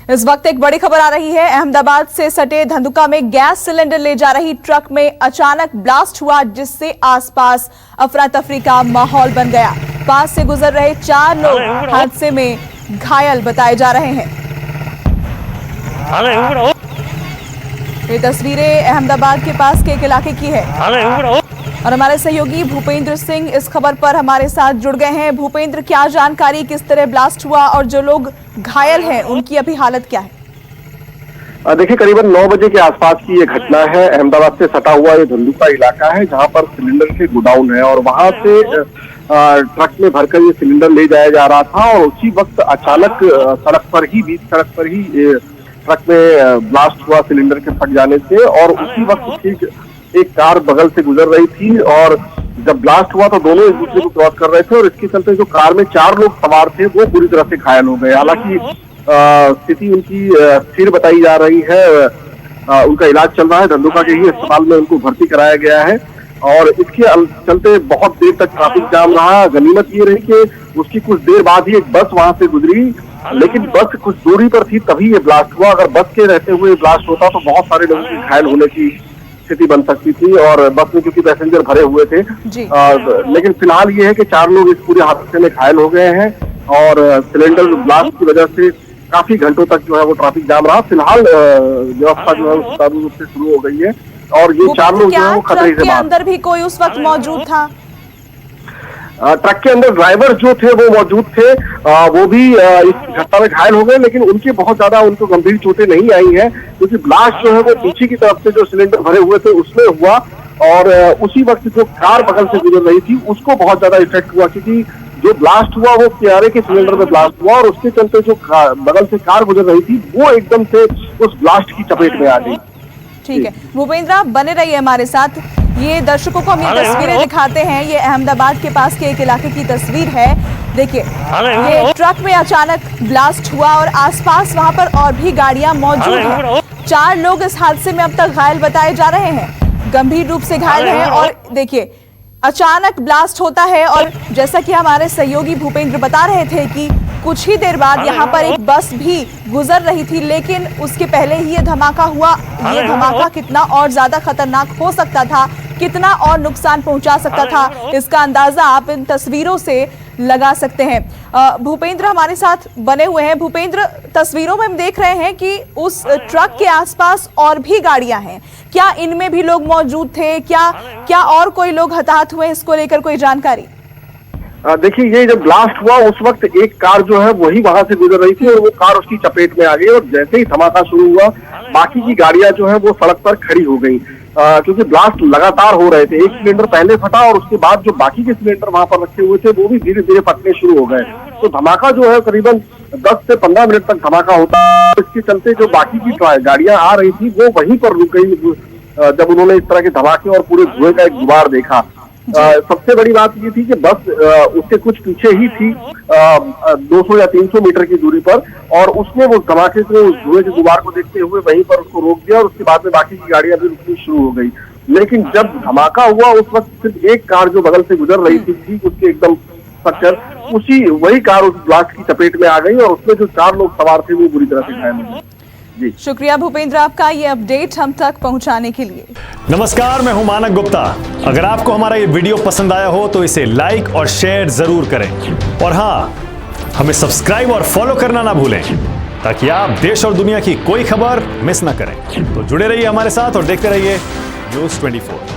इस वक्त एक बड़ी खबर आ रही है। अहमदाबाद से सटे धंधुका में गैस सिलेंडर ले जा रही ट्रक में अचानक ब्लास्ट हुआ, जिससे आसपास अफरा तफरी का माहौल बन गया। पास से गुजर रहे 4 लोग हादसे में घायल बताए जा रहे हैं। ये तस्वीरें अहमदाबाद के पास के एक इलाके की है और हमारे सहयोगी भूपेंद्र सिंह इस खबर पर हमारे साथ जुड़ गए हैं। भूपेंद्र, क्या जानकारी, किस तरह ब्लास्ट हुआ और जो लोग घायल हैं उनकी अभी हालत क्या है? देखिए, करीबन 9 बजे के आसपास की ये घटना है। अहमदाबाद से सटा हुआ ये धंधुका इलाका है, जहां पर सिलेंडर के गोडाउन है और वहां से ट्रक में भरकर ये सिलेंडर ले जाया जा रहा था और उसी वक्त अचानक बीच सड़क पर ही ट्रक में ब्लास्ट हुआ सिलेंडर के फट जाने से। और उसी वक्त ठीक एक कार बगल से गुजर रही थी और जब ब्लास्ट हुआ तो दोनों एक दूसरे को क्रॉस कर रहे थे और इसके चलते जो कार में 4 लोग सवार थे वो बुरी तरह से घायल हो गए। हालांकि स्थिति उनकी स्थिर बताई जा रही है। उनका इलाज चल रहा है, धंधुका के ही अस्पताल में उनको भर्ती कराया गया है और इसके चलते बहुत देर तक ट्रैफिक जाम रहा। गनीमत ये रही कि उसकी कुछ देर बाद ही एक बस वहां से गुजरी, लेकिन बस कुछ दूरी पर थी तभी ये ब्लास्ट हुआ। अगर बस के रहते हुए ब्लास्ट होता तो बहुत सारे लोगों की घायल होने की स्थिति बन सकती थी और बस में क्योंकि पैसेंजर भरे हुए थे। लेकिन फिलहाल ये है कि 4 लोग इस पूरे हादसे में घायल हो गए हैं और सिलेंडर ब्लास्ट की वजह से काफी घंटों तक जो है वो ट्रैफिक जाम रहा। फिलहाल व्यवस्था जो है सुचारू रूप से शुरू हो गई है और ये 4 लोग जो है वो खतरे से बाहर। अंदर भी कोई उस वक्त मौजूद था? ट्रक के अंदर ड्राइवर जो थे वो मौजूद थे, वो भी इस घटना में घायल हो गए, लेकिन उनके बहुत ज्यादा उनको गंभीर चोटें नहीं आई हैं क्योंकि ब्लास्ट जो है वो पीछे की तरफ से जो सिलेंडर भरे हुए थे उसमें हुआ और उसी वक्त जो कार बगल से गुजर रही थी उसको बहुत ज्यादा इफेक्ट हुआ क्योंकि जो ब्लास्ट हुआ वो किनारे के सिलेंडर में ब्लास्ट हुआ और उसके चलते जो बगल से कार गुजर रही थी वो एकदम से उस ब्लास्ट की चपेट में आ गई। ठीक है भूपेंद्र, आप बने रहिए हमारे साथ। ये दर्शकों को हम ये तस्वीरें दिखाते हैं। ये अहमदाबाद के पास के एक इलाके की तस्वीर है। देखिए, ये ट्रक में अचानक ब्लास्ट हुआ और आसपास वहां पर और भी गाड़ियां मौजूद हैं। 4 लोग इस हादसे में अब तक घायल बताए जा रहे हैं, गंभीर रूप से घायल हैं। और देखिए, अचानक ब्लास्ट होता है और जैसा कि हमारे सहयोगी भूपेंद्र बता रहे थे कि कुछ ही देर बाद यहाँ पर एक बस भी गुजर रही थी, लेकिन उसके पहले ही ये धमाका हुआ। ये धमाका कितना और ज्यादा खतरनाक हो सकता था, कितना और नुकसान पहुंचा सकता था, इसका अंदाजा आप इन तस्वीरों से लगा सकते हैं। भूपेंद्र हमारे साथ बने हुए हैं। भूपेंद्र, तस्वीरों में हम देख रहे हैं कि उस ट्रक के आसपास और भी गाड़ियां हैं, क्या इनमें भी लोग मौजूद थे? क्या और कोई लोग हताहत हुए, इसको लेकर कोई जानकारी? देखिए, ये जब ब्लास्ट हुआ उस वक्त एक कार जो है वही वहां से गुजर रही थी और वो कार उसकी चपेट में आ गई और जैसे ही धमाका शुरू हुआ बाकी की गाड़ियां जो है वो सड़क पर खड़ी हो गई क्योंकि ब्लास्ट लगातार हो रहे थे। एक सिलेंडर पहले फटा और उसके बाद जो बाकी के सिलेंडर वहां पर रखे हुए थे वो भी धीरे धीरे फटने शुरू हो गए। तो धमाका जो है करीबन 10 से 15 मिनट तक धमाका होता है। इसके चलते जो बाकी की गाड़ियां आ रही थी वो वहीं पर रुक गई जब उन्होंने इस तरह के धमाके और पूरे धुएं का एक गुबार देखा। सबसे बड़ी बात ये थी कि बस उसके कुछ पीछे ही थी 200 या 300 मीटर की दूरी पर और उसने वो धमाके को, उस धुएं के गुबार को देखते हुए वहीं पर उसको रोक दिया और उसके बाद में बाकी की गाड़ियां भी रुकनी शुरू हो गई। लेकिन जब धमाका हुआ उस वक्त सिर्फ एक कार जो बगल से गुजर रही थी ठीक उसके एकदम पकड़ वही कार उस ब्लास्ट की चपेट में आ गई और उसमें जो 4 लोग सवार थे वो बुरी तरह से घायल हो गए। जी शुक्रिया भूपेंद्र आपका ये अपडेट हम तक पहुंचाने के लिए। नमस्कार, मैं हूं मानक गुप्ता। अगर आपको हमारा ये वीडियो पसंद आया हो तो इसे लाइक और शेयर जरूर करें और हाँ, हमें सब्सक्राइब और फॉलो करना ना भूलें ताकि आप देश और दुनिया की कोई खबर मिस ना करें। तो जुड़े रहिए हमारे साथ और देखते रहिए न्यूज़ 24।